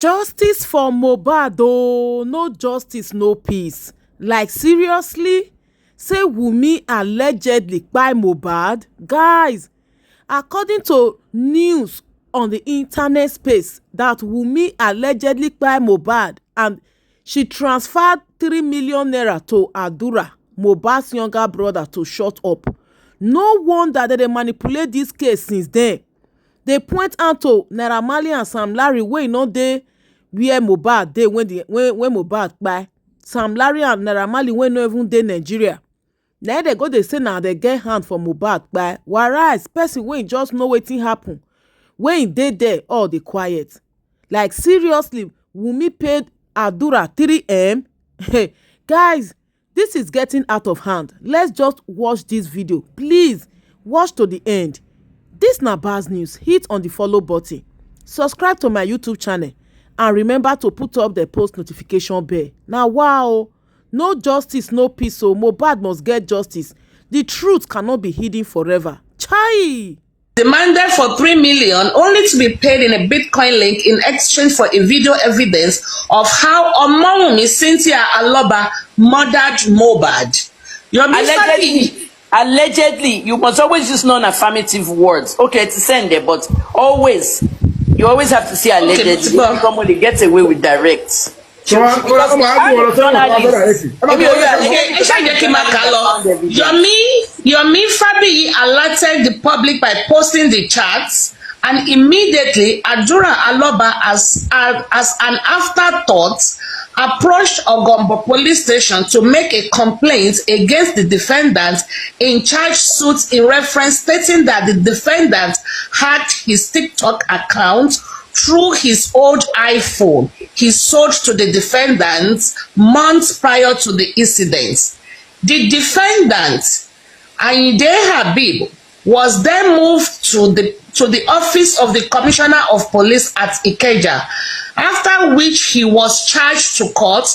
Justice for Mohbad oh, no justice, no peace. Like seriously? Say Wummi allegedly kpai Mohbad? Guys, according to news on the internet space that Wummi allegedly kpai Mohbad and she transferred 3 million naira to Adura, Mohbad's younger brother, to shut up. No wonder that they manipulate this case since then. They point out to 3MILLION and Sam Larry wey no dey where Mohbad dey when Mohbad kpai. Sam Larry and 3MILLION wey no even dey Nigeria. Na they go dey say na they get hand for Mohbad kpai. Whereas person wey just know wetin happen, wey dey there all dey quiet. Like seriously, Wunmi paid Adura 3M? Hey, guys, this is getting out of hand. Let's just watch this video. Please, watch to the end. This na bad news. Hit on the follow button. Subscribe to my YouTube channel. And remember to put up the post notification bell. Now, wow, no justice, no peace. So Mohbad must get justice. The truth cannot be hidden forever. Chai! Demanded for 3 million only to be paid in a Bitcoin link in exchange for a video evidence of how Wummi Cynthia Aloba murdered Mohbad. Allegedly, you must always use non-affirmative words. Okay, to send it, but always, you always have to say allegedly. Okay, you normally get away with direct. Yomi Fabi alerted the public by posting the charts, and immediately Adura Aloba, as an afterthought, approached Ogombo police station to make a complaint against the defendant in charge suit in reference, stating that the defendant hacked his TikTok account through his old iPhone he sold to the defendant months prior to the incident. The defendant, Ayinde Habib, was then moved to the office of the Commissioner of Police at Ikeja, after which he was charged to court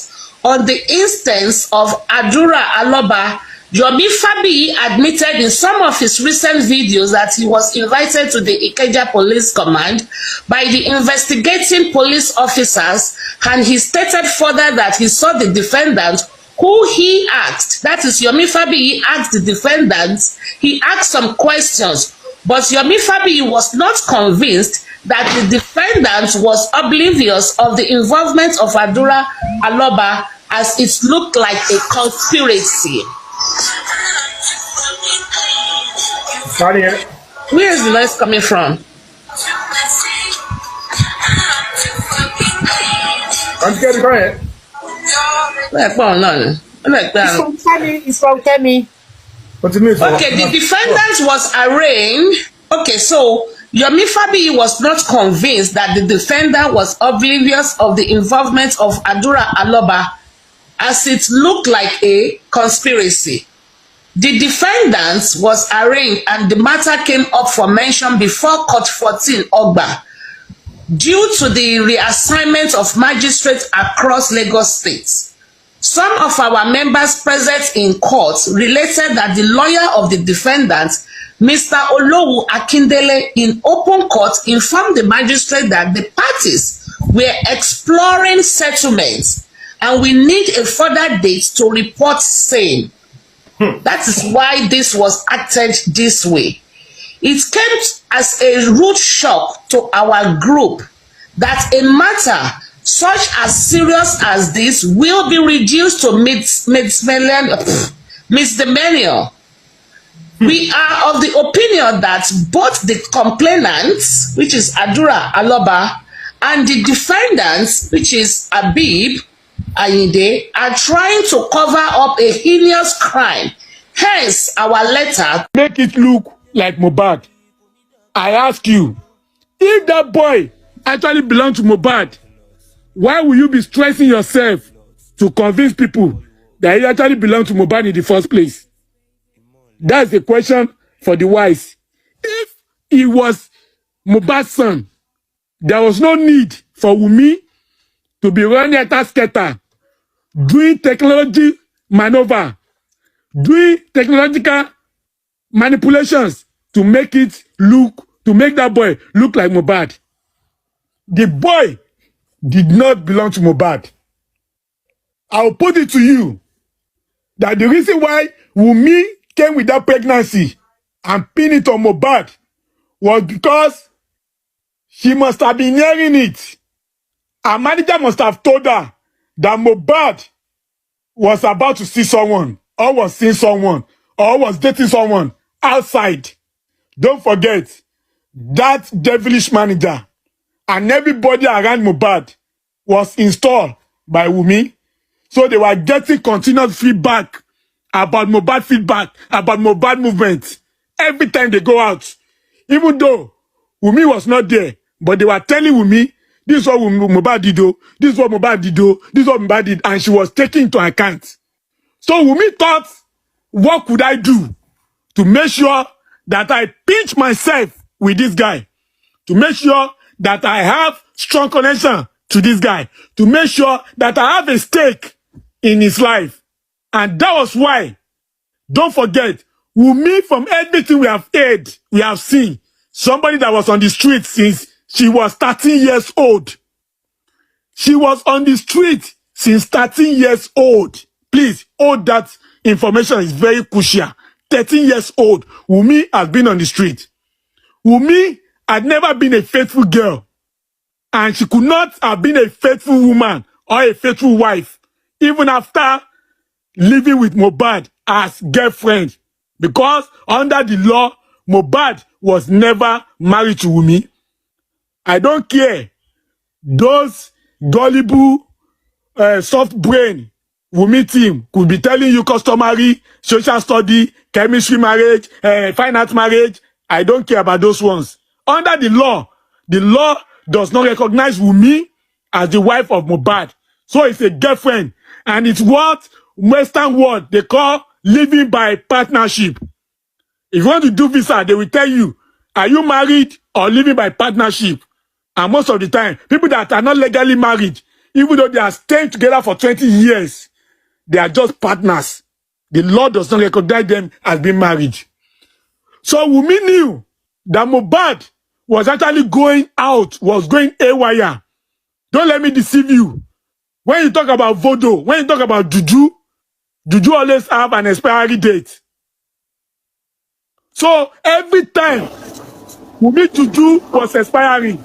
on the instance of Adura Aloba. Yomi Fabi admitted in some of his recent videos that he was invited to the Ikeja Police Command by the investigating police officers, and he stated further that he saw the defendant who he asked, that is Yomi Fabi asked the defendant, he asked some questions, but Yomi Fabi was not convinced that the defendant was oblivious of the involvement of Adura Aloba, as it looked like a conspiracy. Where is the noise coming from? It's from Kemi. Okay, the defendant was arraigned. Okay, so Yomi Fabi was not convinced that the defendant was oblivious of the involvement of Adura Aloba, as it looked like a conspiracy. The defendant was arraigned and the matter came up for mention before Court 14 Ogba due to the reassignment of magistrates across Lagos State. Some of our members present in court related that the lawyer of the defendant, Mr. Olowu Akindele, in open court informed the magistrate that the parties were exploring settlements and we need a further date to report same. That is why this was acted this way. It came as a rude shock to our group that a matter such as serious as this will be reduced to misdemeanor. We are of the opinion that both the complainants, which is Adura Aloba, and the defendants, which is Habib Ayinde, are trying to cover up a heinous crime. Hence, our letter. Make it look like Mohbad. I ask you, if that boy actually belongs to Mohbad, why will you be stressing yourself to convince people that he actually belongs to Mohbad in the first place? That's the question for the wise. If he was Mohbad's son, there was no need for Wunmi to be running at a scatter, doing technology maneuver, doing technological manipulations to make that boy look like Mohbad. The boy did not belong to Mohbad. I'll put it to you that the reason why Wummi came with that pregnancy and pinned it on Mohbad was because she must have been hearing it. Her manager must have told her that Mohbad was about to see someone, or was seeing someone, or was dating someone outside. Don't forget, that devilish manager and everybody around Mohbad was installed by Wummi. So they were getting continuous feedback about Mohbad movement every time they go out. Even though Wummi was not there, but they were telling Wummi, this is what Mohbad did, this is what Mohbad did, this is what Mohbad did, and she was taking into account. So Wummi thought, what could I do to make sure that I pinch myself with this guy? To make sure that I have strong connection to this guy, to make sure that I have a stake in his life. And that was why, don't forget, Wummi, from everything we have heard, we have seen, somebody that was on the street since she was 13 years old. She was on the street since 13 years old. Please, hold that information, is very crucial. 13 years old, Wummi has been on the street. Wummi had never been a faithful girl, and she could not have been a faithful woman or a faithful wife, even after living with Mohbad as girlfriend, because under the law, Mohbad was never married to Wummi. I don't care. Those gullible, soft brain Wummi team could be telling you customary, social study, chemistry marriage, fine art marriage. I don't care about those ones. Under the law does not recognize Wummi as the wife of Mohbad. So it's a girlfriend. And it's what Western world they call living by partnership. If you want to do visa, they will tell you, are you married or living by partnership? And most of the time, people that are not legally married, even though they are staying together for 20 years, they are just partners. The law does not recognize them as being married. So Wummi knew that Mohbad was actually going out, was going haywire. Don't let me deceive you. When you talk about voodoo, when you talk about juju, juju always have an expiry date. So every time Wummi juju was expiring,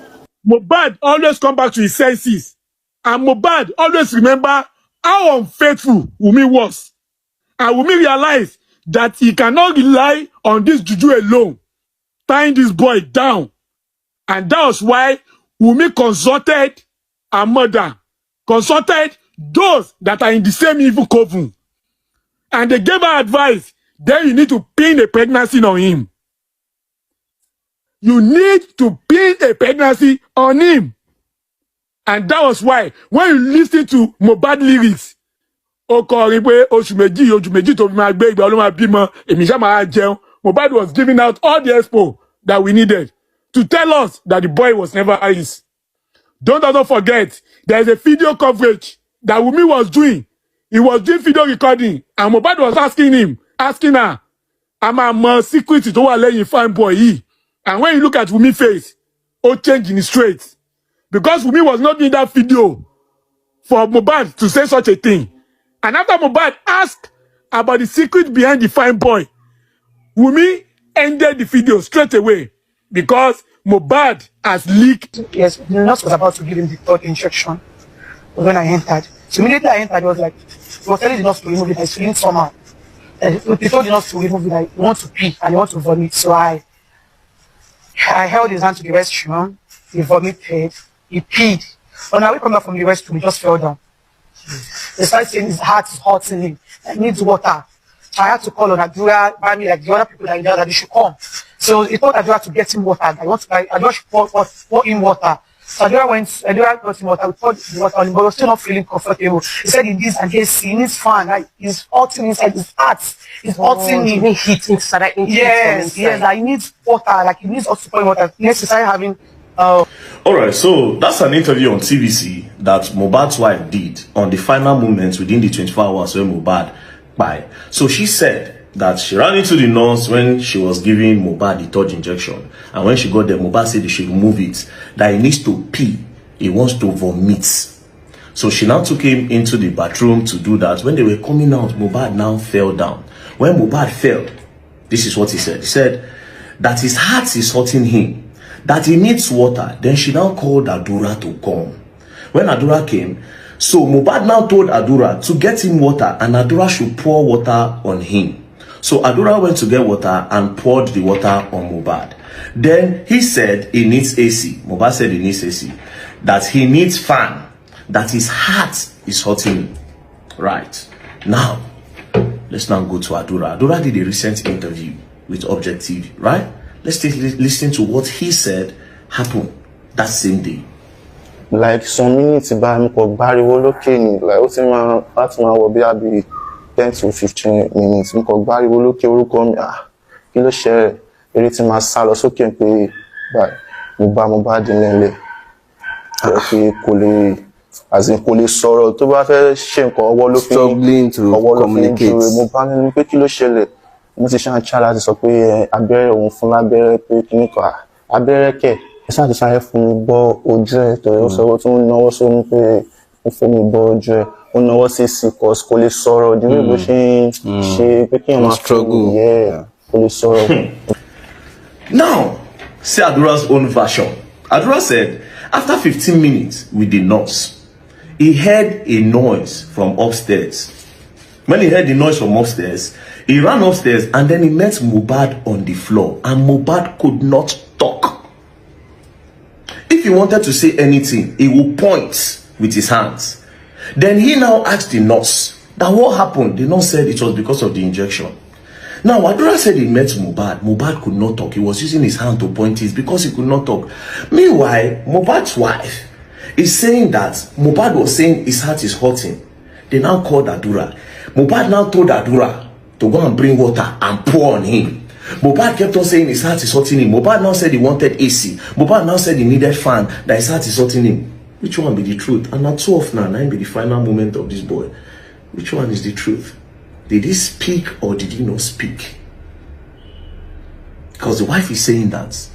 Mohbad always come back to his senses. And Mohbad always remember how unfaithful Wummi was. And Wummi realized that he cannot rely on this juju alone, tying this boy down. And that was why Wummi consulted her mother, consulted those that are in the same evil coven. And they gave her advice. Then you need to pin a pregnancy on him. You need to pin a pregnancy on him. And that was why, when you listen to Mohbad lyrics, Mohbad was giving out all the expo that we needed to tell us that the boy was never his. Don't also forget, there is a video coverage that Wummi was doing. He was doing video recording, and Mohbad was asking her, I'm a secret to letting fine boy he. And when you look at Wummi's face, change in his traits. Because Wummi was not doing that video for Mohbad to say such a thing. And after Mohbad asked about the secret behind the fine boy, Wummi ended the video straight away because Mohbad has leaked. Yes, the nurse was about to give him the third injection when I entered. So immediately I entered, he was telling the nurse to remove it. I was feeling somehow. He told the nurse to remove it. I want to pee and I want to vomit. So I held his hand to the restroom. He vomited. He peed. When I came back from the restroom, he just fell down. They started saying his heart is hurting him. He needs water. I had to call on Adura, by me, like the other people that they should come. So he told Adura to get him water. Adura should pour him water. So Adura got him water. We poured the water on him, but he was still not feeling comfortable. He said he needs an AC, he needs fan. Like, he's hurting inside his heart. He's hurting him. Heat inside. Yes, like he needs water. Like he needs us to pour him water. Next, he started having Alright, so that's an interview on TVC that Mohbad's wife did on the final moments within the 24 hours when Mohbad died. So she said that she ran into the nurse when she was giving Mohbad the third injection, and when she got there, Mohbad said they should remove it, that he needs to pee, he wants to vomit. So she now took him into the bathroom to do that. When they were coming out, Mohbad now fell down. When Mohbad fell, this is what he said. He said that his heart is hurting him, that he needs water. Then she now called Adura to come. When Adura came, so Mohbad now told Adura to get him water, and Adura should pour water on him. So Adura went to get water and poured the water on Mohbad. Then he said he needs AC. Mohbad said he needs AC. That he needs fan. That his heart is hurting him. Right. Now, let's now go to Adura. Adura did a recent interview with Objective, right? Let's listen to what he said happened that same day. Like some minutes by me called Barry Woloke, like what's in my partner will be 10 to 15 minutes. Me called Barry Woloke, Urukom, kilo share, everything my salos, okay, pay by Mohbad Dinele. Okay, Kuli, as in Kuli sorrow, to have shame or struggling to communicate. Mohbad, kilo share, musician challenge is okay, a bear on Funa Bear, a bear. Satisfied from bo oje to also to know so pe for me bo oje o know what is cause kole sorrow the way she picking my struggle yeah kole sorrow. Now see Adura's own version. Adura said after 15 minutes with the nurse, he heard a noise from upstairs. When he heard the noise from upstairs, he ran upstairs and then he met Mohbad on the floor, and Mohbad could not talk. If he wanted to say anything, he would point with his hands. Then he now asked the nurse that what happened. The nurse said it was because of the injection. Now, Adura said he met Mohbad. Mohbad could not talk. He was using his hand to point it because he could not talk. Meanwhile, Mohbad's wife is saying that Mohbad was saying his heart is hurting. They now called Adura. Mohbad now told Adura to go and bring water and pour on him. Mohbad kept on saying his heart is hurting him. Mohbad now said he wanted AC. Mohbad now said he needed fan, that his heart is hurting him. Which one be the truth? And not too often now be the final moment of this boy. Which one is the truth? Did he speak or did he not speak? Because the wife is saying that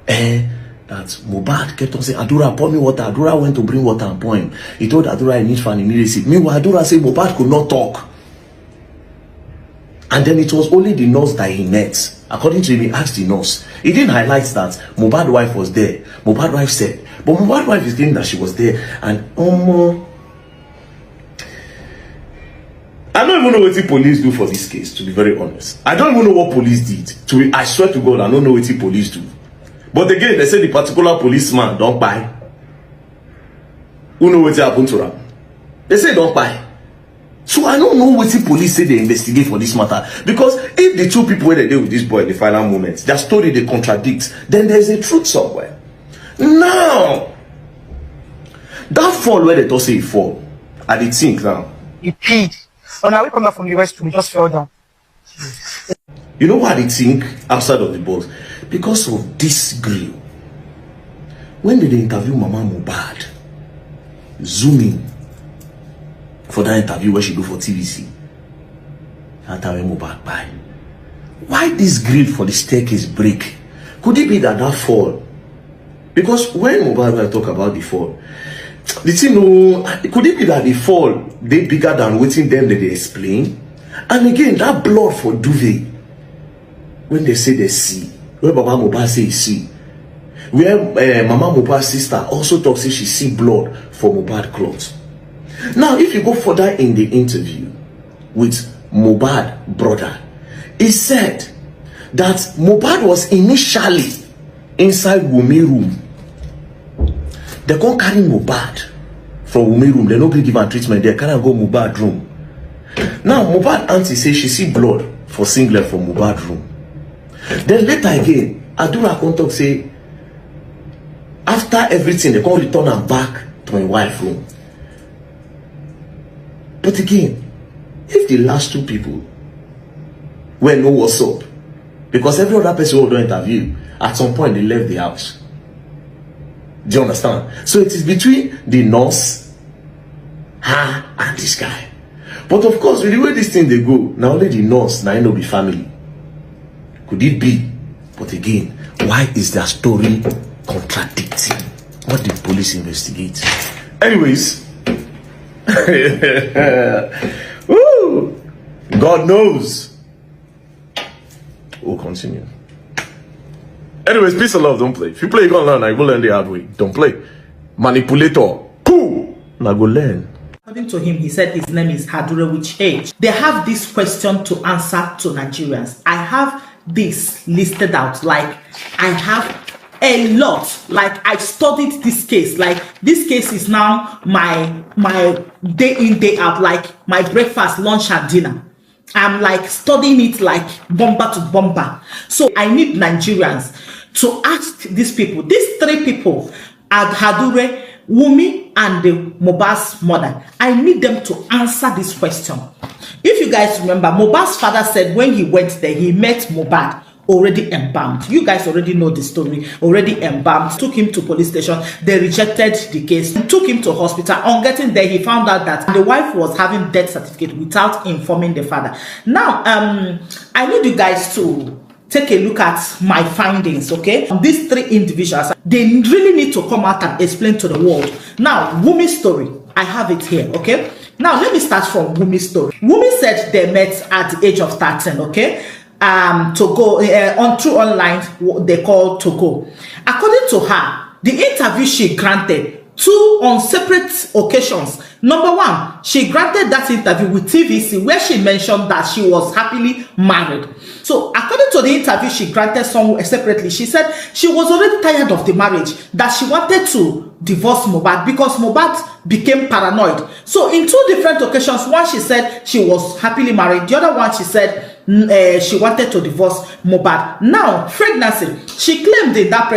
that Mohbad kept on saying, Adura, pour me water. Adura went to bring water and pour him. He told Adura he needs fan, he needed AC. Meanwhile, Adura said Mohbad could not talk. And then it was only the nurse that he met. According to him, he asked the nurse. He didn't highlight that Mohbad's wife was there. Mohbad's wife said, but Mohbad's wife is saying that she was there. And I don't even know what the police do for this case, to be very honest. I don't even know what police did. I swear to God, I don't know what the police do. But again, they say the particular policeman don't buy. Who know what happened to him? They say don't buy. So I don't know what the police say they investigate for this matter. Because if the two people were there with this boy in the final moments, their story they contradict, then there's a truth somewhere. Now, that fall where they don't say he fall, I did think now. He peed. On our way coming back from the restroom, he just fell down. You know what I think outside of the box? Because of this grill. When did they interview Mama Mohbad? Zoom in. For that interview where she do for TVC. That's how Mohbad buy. Why this grill for the staircase break? Could it be that fall? Because when Mohbad talk about the fall, the thing, could it be that the fall they bigger than waiting them that they explain? And again, that blood for duvet, when they say they see, where Mama Mohbad say he see, where Mama Mohbad's sister also talks say she see blood for Mohbad clothes. Now, if you go further in the interview with Mohbad brother, he said that Mohbad was initially inside Wummi room. They can't carry Mohbad from Wummi room. They no give him treatment. They can't go Mohbad room. Now, Mohbad auntie say she see blood for singlet from Mohbad room. Then later again, Adura come talk say after everything, they can't return her back to my wife room. But again, if the last two people were know what's up, because every other person who don't interview, at some point they left the house. Do you understand? So it is between the nurse, her, and this guy. But of course, with the way this thing they go, now only the nurse, now no be family. Could it be? But again, why is their story contradicting? What did police investigate? Anyways, woo, God knows. We'll continue. Anyways, peace and love, don't play. If you play, you're gonna learn. I go learn the hard way. Don't play. Manipulator. Cool. Now go learn. According to him, he said his name is Adura, which age. They have this question to answer to Nigerians. I have this listed out. Like, I have a lot. Like, I studied this case. Like, this case is now my day in, day out. Like, my breakfast, lunch, and dinner. I'm like studying it like bumper to bumper. So I need Nigerians to ask these people, these three people, Adura, Wummi, and the Mohbad's mother. I need them to answer this question. If you guys remember, Mohbad's father said when he went there, he met Mohbad already embalmed. You guys already know the story. Already embalmed. Took him to police station. They rejected the case. Took him to hospital. On getting there, he found out that the wife was having death certificate without informing the father. Now, I need you guys to take a look at my findings, okay? These three individuals, they really need to come out and explain to the world. Now, Wummi's story, I have it here, okay? Now, let me start from Wummi's story. Wummi said they met at the age of 13, okay? To go on through online, what they call to go. According to her, the interview she granted two on separate occasions. Number one, she granted that interview with TVC where she mentioned that she was happily married. So according to the interview she granted somewhere separately, she said she was already tired of the marriage, that she wanted to divorce Mohbad because Mohbad became paranoid. So in two different occasions, one she said she was happily married, the other one she said she wanted to divorce Mohbad. Now, pregnancy, she claimed in that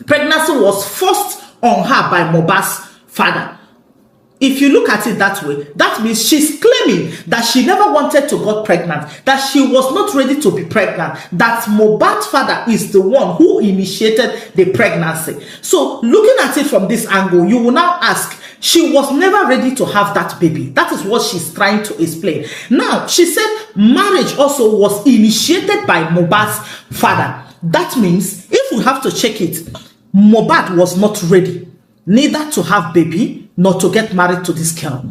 pregnancy was forced on her by Mohbad's father. If you look at it that way, that means she's claiming that she never wanted to get pregnant, that she was not ready to be pregnant, that Mohbad's father is the one who initiated the pregnancy. So looking at it from this angle, you will now ask, she was never ready to have that baby. That is what she's trying to explain. Now, she said marriage also was initiated by Mohbad's father. That means, if we have to check it, Mohbad was not ready neither to have baby nor to get married to this girl.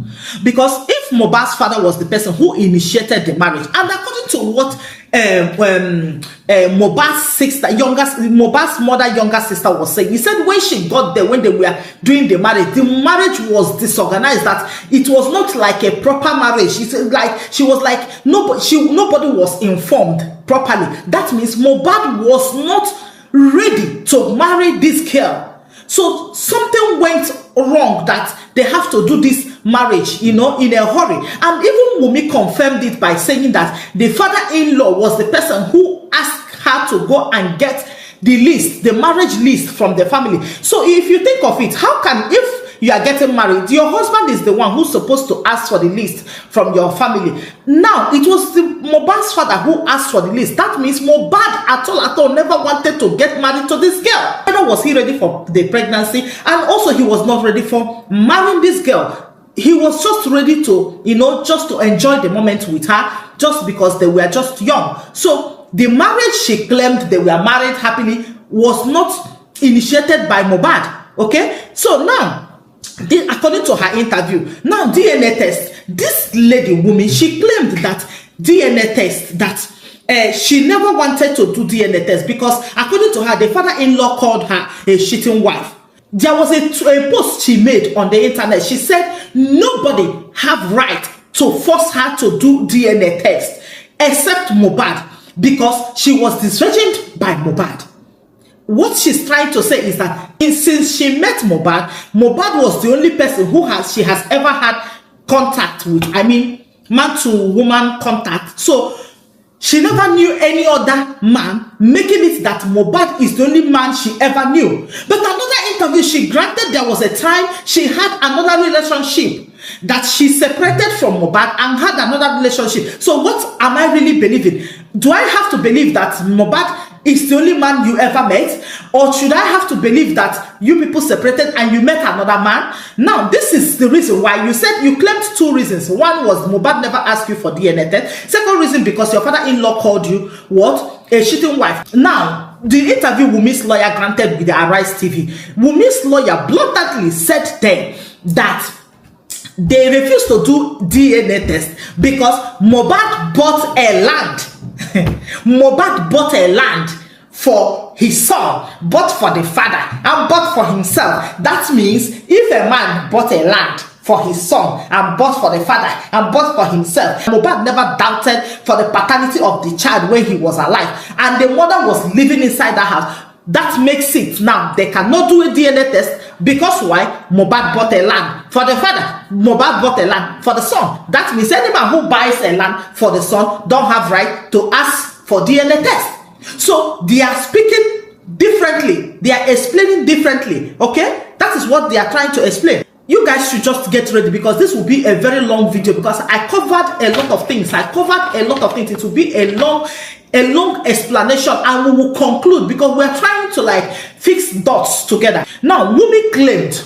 Because if Mohbad's father was the person who initiated the marriage, and according to what Mohbad's mother, younger sister was saying, he said when she got there, when they were doing the marriage was disorganized, that it was not like a proper marriage. She said, like, she was like, nobody was informed properly. That means Mohbad was not ready to marry this girl. So something went wrong that they have to do this marriage, you know, in a hurry. And even Wummi confirmed it by saying that the father-in-law was the person who asked her to go and get the list, the marriage list from the family. So if you think of it, how can, if you are getting married, your husband is the one who's supposed to ask for the list from your family. Now, it was the Mohbad's father who asked for the list. That means Mohbad at all never wanted to get married to this girl. Neither was he ready for the pregnancy, and also he was not ready for marrying this girl. He was just ready to, you know, just to enjoy the moment with her, just because they were just young. So the marriage she claimed they were married happily was not initiated by Mohbad. Okay? So now, according to her interview, now DNA test, this lady Wummi, she claimed that DNA test, that she never wanted to do DNA test because according to her, the father-in-law called her a cheating wife. There was a post she made on the internet. She said nobody have right to force her to do DNA test except Mohbad because she was disvirgined by Mohbad. What she's trying to say is that since she met Mohbad, Mohbad was the only person she has ever had contact with. I mean, man to woman contact. So she never knew any other man, making it that Mohbad is the only man she ever knew. But another interview she granted, there was a time she had another relationship, that she separated from Mohbad and had another relationship. So what am I really believing? Do I have to believe that Mohbad is the only man you ever met, or should I have to believe that you people separated and you met another man? Now, this is the reason why you said you claimed two reasons. One was Mohbad never asked you for DNA test. Second reason, because your father-in-law called you what? A cheating wife. Now, the interview Wummi's lawyer granted with the Arise TV, Wummi's lawyer bluntly said then that they refused to do DNA test because Mohbad bought a land. Mohbad bought a land for his son, bought for the father, and bought for himself. That means if a man bought a land for his son and bought for the father and bought for himself, Mohbad never doubted for the paternity of the child when he was alive, and the mother was living inside that house. That makes it now they cannot do a DNA test because why? Mohbad bought a land for the father, Mohbad bought a land for the son. That means any man who buys a land for the son don't have right to ask for DNA test. So they are speaking differently, they are explaining differently. Okay, that is what they are trying to explain. You guys should just get ready because this will be a very long video because I covered a lot of things. It will be a long explanation, and we will conclude because we're trying to like fix dots together. Now, Wummi claimed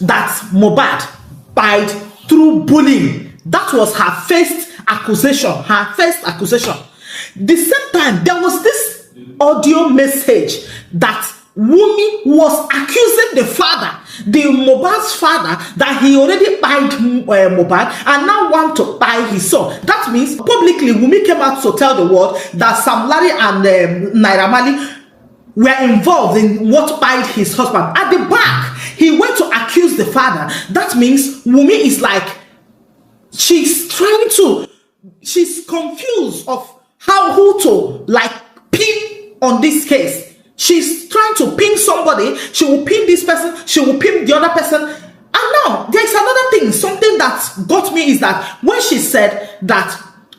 that Mohbad died through bullying. That was her first accusation. The same time, there was this audio message that Wummi was accusing the father, the Mohbad's father, that he already buyed Mohbad and now want to buy his son. That means publicly Wummi came out to tell the world that Sam Larry and Naira Marley were involved in what buyed his husband. At the back, he went to accuse the father. That means Wummi is like, she's confused of who to like pin on this case. She's trying to pin somebody. She will pin this person. She will pin the other person. And now, there's another thing. Something that got me is that when she said that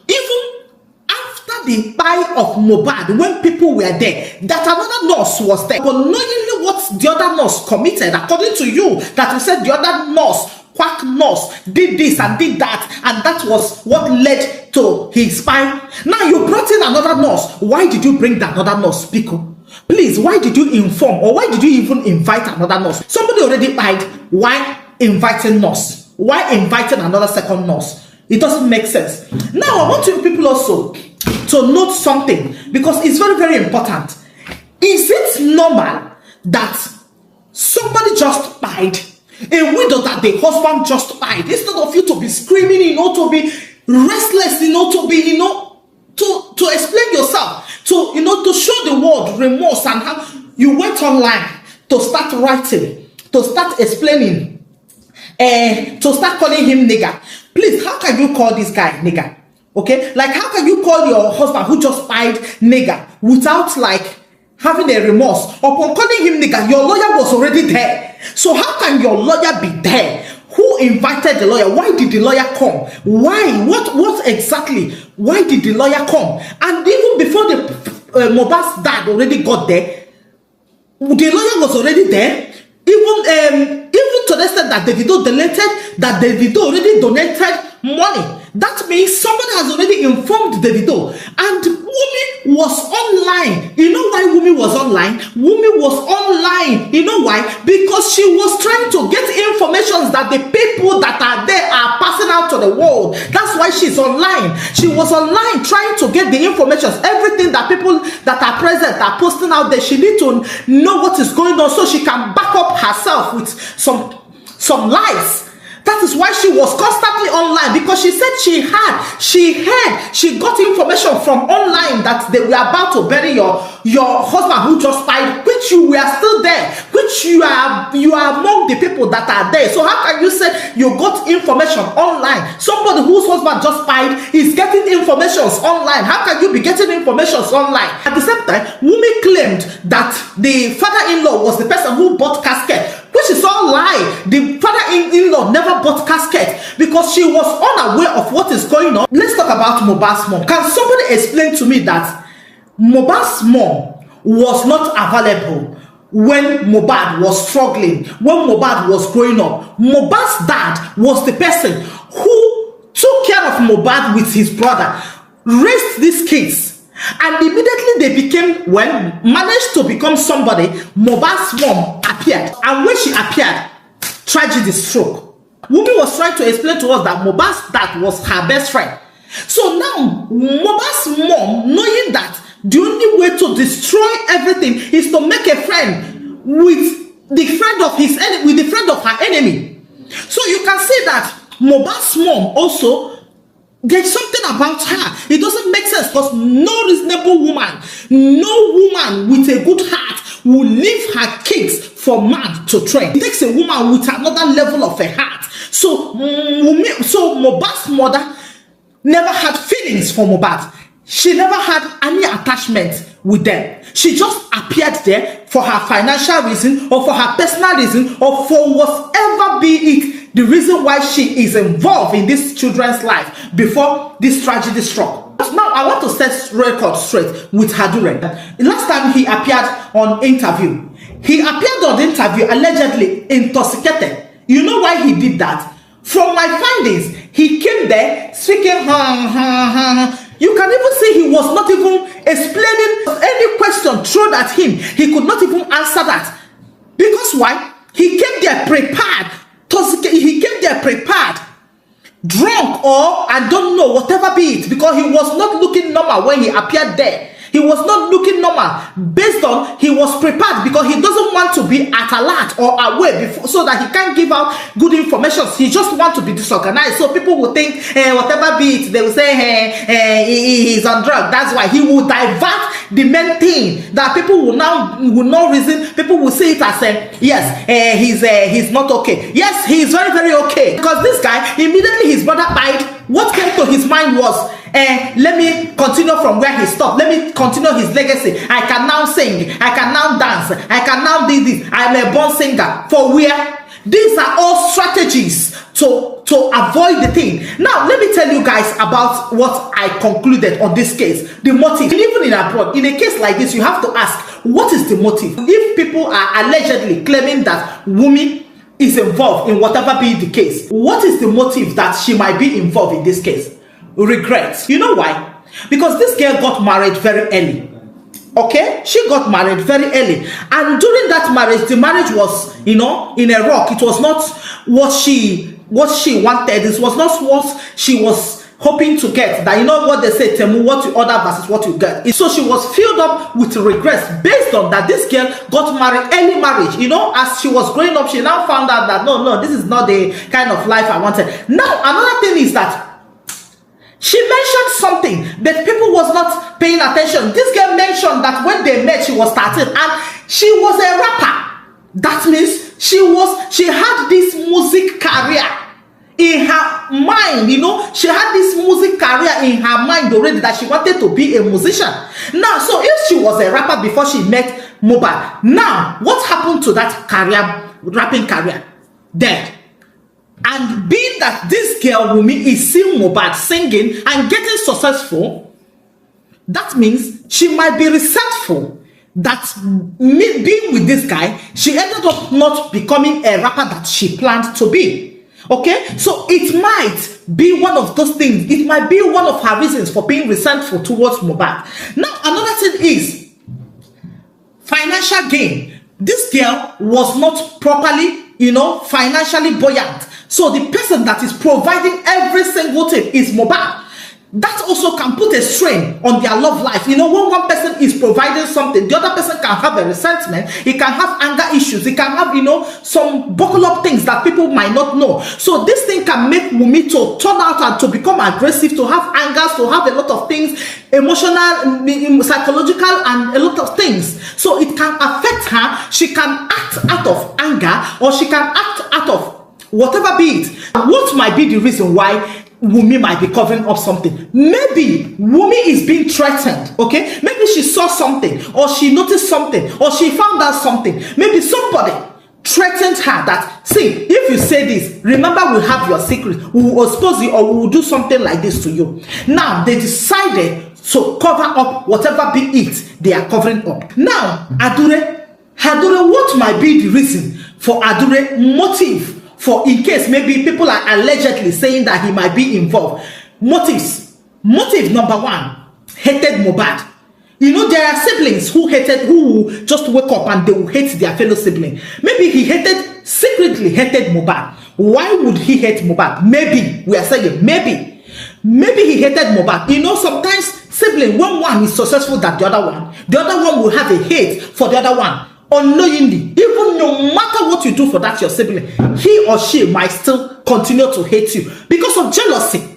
even after the buy of Mohbad, when people were there, that another nurse was there. But knowing what the other nurse committed, according to you, that you said the other nurse, quack nurse, did this and did that, and that was what led to his spine. Now you brought in another nurse. Why did you bring that another nurse, Pico? Please, why did you inform or why did you even invite another nurse? Somebody already died. Why inviting nurse? Why inviting another second nurse? It doesn't make sense. Now, I want you people also to note something because it's very, very important. Is it normal that somebody just died, a widow that the husband just died, instead of you to be screaming, to be restless, to be, to explain yourself, to show the world remorse, and how you went online to start writing, to start explaining, to start calling him nigger. Please, how can you call this guy nigger? Okay, like how can you call your husband who just died nigger without like having a remorse? Upon calling him nigger, your lawyer was already there. So how can your lawyer be there? Who invited the lawyer? Why did the lawyer come? Why? What exactly? Why did the lawyer come? And even before the Mohbad's dad already got there, the lawyer was already there. Even to the extent that Davido already donated money. That means somebody has already informed Davido. And Wummi was online. You know why Wummi was online? Wummi was online. You know why? Because she was trying to get information that the people that are there are passing out to the world. That's why she's online. She was online trying to get the information. Everything that people that are present are posting out there. She needs to know what is going on so she can back up herself with some lies. That is why she was constantly online, because she said she got information from online that they were about to bury your husband who just died, which you were still there, which you are among the people that are there. So how can you say you got information online? Somebody whose husband just died is getting information online. How can you be getting information online? At the same time, Wummi claimed that the father-in-law was the person who bought casket, which is all lie. The father-in-law never bought casket because she was unaware of what is going on. Let's talk about Mohbad's mom. Can somebody explain to me that Mohbad's mom was not available when Mohbad was struggling, when Mohbad was growing up? Mohbad's dad was the person who took care of Mohbad with his brother, raised these kids, and immediately they managed to become somebody. Mohbad's mom appeared, and when she appeared, tragedy stroke. Wummi was trying to explain to us that Mohbad's dad was her best friend. So now Mohbad's mom, knowing that the only way to destroy everything is to make a friend with the friend of his enemy, with the friend of her enemy. So you can see that Mohbad's mom also, there's something about her. It doesn't make sense because no reasonable woman, no woman with a good heart will leave her kids for man to train. It takes a woman with another level of a heart. So Mohbad's mother never had feelings for Mohbad. She never had any attachment with them. She just appeared there for her financial reason or for her personal reason or for whatever be it, the reason why she is involved in this children's life before this tragedy struck. Now, I want to set record straight with Adura. Last time he appeared on interview, he appeared on the interview allegedly intoxicated. You know why he did that? From my findings, he came there speaking, You can even see he was not even explaining any question thrown at him. He could not even answer that. Because why? He came there prepared. He came there prepared. Drunk or I don't know, whatever be it. Because he was not looking normal when he appeared there. He was not looking normal based on he was prepared because he doesn't want to be at alert or aware before, so that he can't give out good information. He just wants to be disorganized. So people will think whatever be it, they will say he's on drugs. That's why he will divert the main thing that people will not reason. People will see it as yes, he's not okay. Yes, he is very, very okay. Because this guy, immediately his brother died, what came to his mind was let me continue from where he stopped. Let me continue his legacy. I can now sing. I can now dance. I can now do this. I'm a born singer. For where? These are all strategies to avoid the thing. Now, let me tell you guys about what I concluded on this case. The motive. Even in abroad, in a case like this, you have to ask, what is the motive? If people are allegedly claiming that Wummi is involved in whatever be the case, what is the motive that she might be involved in this case? Regrets. You know why? Because this girl got married very early. Okay, she got married very early, and during that marriage, the marriage was, in a rock. It was not what she wanted. It was not what she was hoping to get. That, what they say, Temu, what you order versus what you get. So she was filled up with regrets based on that this girl got married, early marriage. As she was growing up, she now found out that no, this is not the kind of life I wanted. Now, another thing is that she mentioned something that people was not paying attention. This girl mentioned that when they met, she was 13 and she was a rapper. That means she had this music career in her mind. She had this music career in her mind already, that she wanted to be a musician. Now, so if she was a rapper before she met Mohbad, now what happened to that career, rapping career? Dead. And being that this girl, Wummi, is seeing Mohbad singing and getting successful, that means she might be resentful that being with this guy, she ended up not becoming a rapper that she planned to be. Okay? So it might be one of those things. It might be one of her reasons for being resentful towards Mohbad. Now, another thing is financial gain. This girl was not properly, financially buoyant. So the person that is providing every single thing is Mohbad. That also can put a strain on their love life. When one person is providing something, the other person can have a resentment. He can have anger issues. He can have, some buckle up things that people might not know. So this thing can make Wummi to turn out and to become aggressive, to have angers, to have a lot of things, emotional, psychological, and a lot of things. So it can affect her. She can act out of anger, or she can act out of whatever be it. What might be the reason why Wummi might be covering up something? Maybe Wummi is being threatened, okay? Maybe she saw something, or she noticed something, or she found out something. Maybe somebody threatened her that, see, if you say this, remember we have your secret. We will expose you, or we will do something like this to you. Now, they decided to cover up whatever be it they are covering up. Now, Adura, what might be the reason for Adura motive? For in case maybe people are allegedly saying that he might be involved. Motives. Motive number one, hated Mohbad. There are siblings who just wake up and they will hate their fellow sibling. Maybe he secretly hated Mohbad. Why would he hate Mohbad? Maybe, we are saying maybe he hated Mohbad. Sometimes sibling, when one is successful than the other one will have a hate for the other one. Unknowingly, even no matter what you do for that your sibling, he or she might still continue to hate you because of jealousy.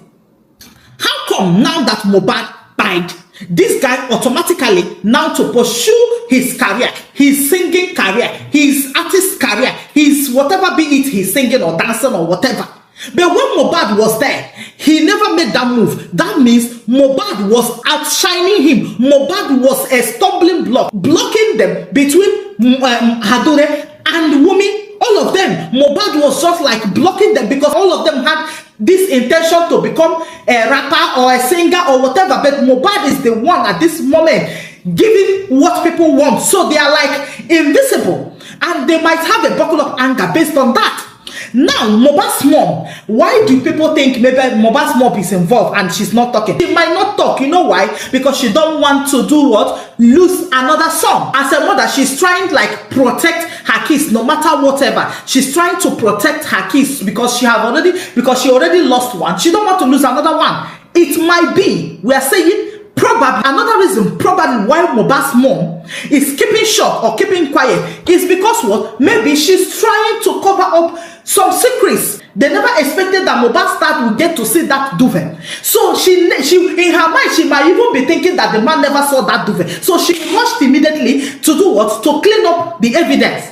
How come now that Mohbad died, this guy automatically now to pursue his career, his singing career, his artist career, his whatever be it, he's singing or dancing or whatever. But when Mohbad was there, he never made that move. That means Mohbad was outshining him. Mohbad was a stumbling block, blocking them between Adura and Wummi. All of them, Mohbad was just like blocking them because all of them had this intention to become a rapper or a singer or whatever. But Mohbad is the one at this moment giving what people want. So they are like invisible and they might have a buckle of anger based on that. Now, Mohbad's mom, why do people think maybe Mohbad's mom is involved and she's not talking? She might not talk, you know why? Because she don't want to do what? Lose another son. As a mother, she's trying like protect her kids no matter whatever. She's trying to protect her kids because she already lost one. She don't want to lose another one. It might be, we are saying, probably another reason probably why Mohbad's mom is keeping short or keeping quiet is because what? Maybe she's trying to cover up some secrets. They never expected that Mohbad's dad would get to see that duvet. So she in her mind, she might even be thinking that the man never saw that duvet. So she rushed immediately to do what? To clean up the evidence.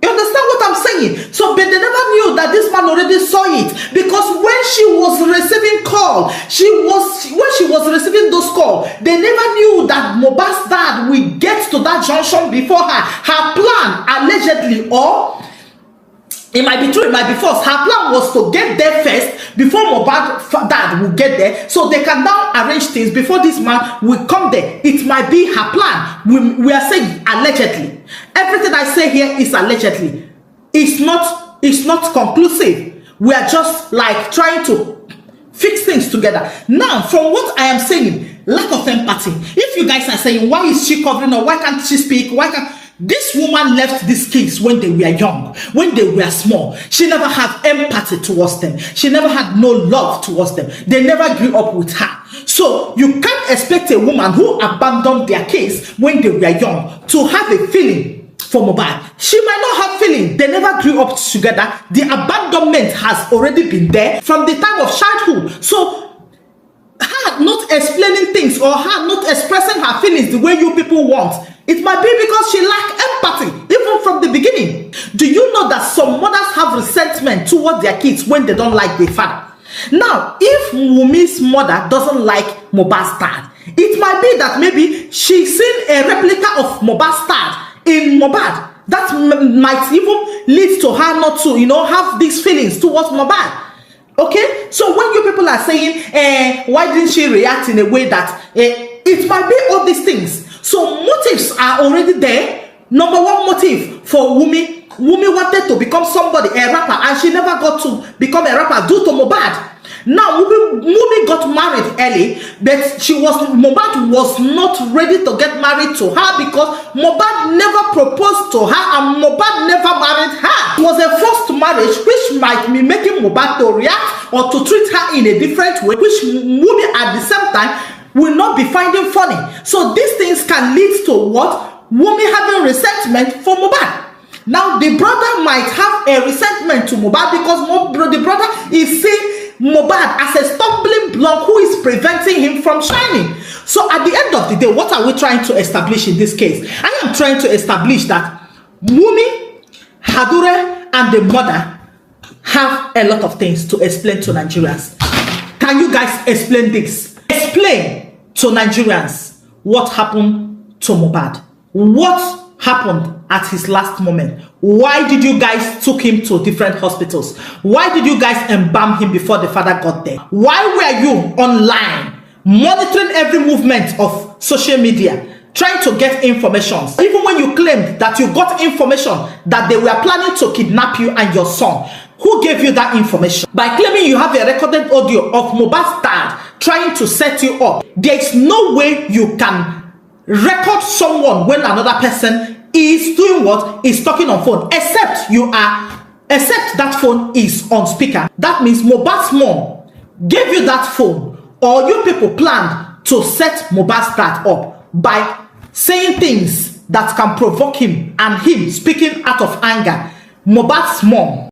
You understand what I'm saying? So, but they never knew that this man already saw it because when she was receiving call, when she was receiving those calls, they never knew that Mohbad's dad will get to that junction before her. Her plan, allegedly, or it might be true, it might be false. Her plan was to get there first before Mohbad's dad will get there, so they can now arrange things before this man will come there. It might be her plan. We are saying allegedly. Everything I say here is allegedly. It's not conclusive. We are just like trying to fix things together. Now, from what I am saying, lack of empathy. If you guys are saying, why is she covering or why can't she speak? Why can't this woman left these kids when they were young, when they were small? She never had empathy towards them. She never had no love towards them. They never grew up with her. So you can't expect a woman who abandoned their kids when they were young to have a feeling for Mohbad. She might not have feeling. They never grew up together. The abandonment has already been there from the time of childhood. So her not explaining things or her not expressing her feelings the way you people want, it might be because she lacks empathy even from the beginning. Do you know that some mothers have resentment towards their kids when they don't like their father? Now, if Wummi's mother doesn't like Mohbad's dad, it might be that maybe she's seen a replica of Mohbad's dad in Mohbad. That might even lead to her not to, have these feelings towards Mohbad. Okay? So when you people are saying, why didn't she react in a way that, it might be all these things. So motives are already there. Number one motive for Wummi. Wummi wanted to become somebody, a rapper, and she never got to become a rapper due to Mohbad. Now, Wummi got married early, but Mohbad was not ready to get married to her because Mohbad never proposed to her and Mohbad never married her. It was a forced marriage which might be making Mohbad to react or to treat her in a different way, which Wummi at the same time will not be finding funny. So these things can lead to what? Wummi having resentment for Mohbad. Now, the brother might have a resentment to Mohbad because the brother is seeing Mohbad as a stumbling block who is preventing him from shining. So at the end of the day, what are we trying to establish in this case? I am trying to establish that Wummi, Adura, and the mother have a lot of things to explain to Nigerians. Can you guys explain this? Explain to Nigerians what happened to Mohbad. What happened at his last moment? Why did you guys took him to different hospitals? Why did you guys embalm him before the father got there? Why were you online monitoring every movement of social media, trying to get information? Even when you claimed that you got information that they were planning to kidnap you and your son, who gave you that information? By claiming you have a recorded audio of Mohbad's dad trying to set you up, there is no way you can record someone when another person is doing what? Is talking on phone, except that phone is on speaker. That means Mohbad's mom gave you that phone, or you people planned to set Mohbad's dad up by saying things that can provoke him and him speaking out of anger. Mohbad's mom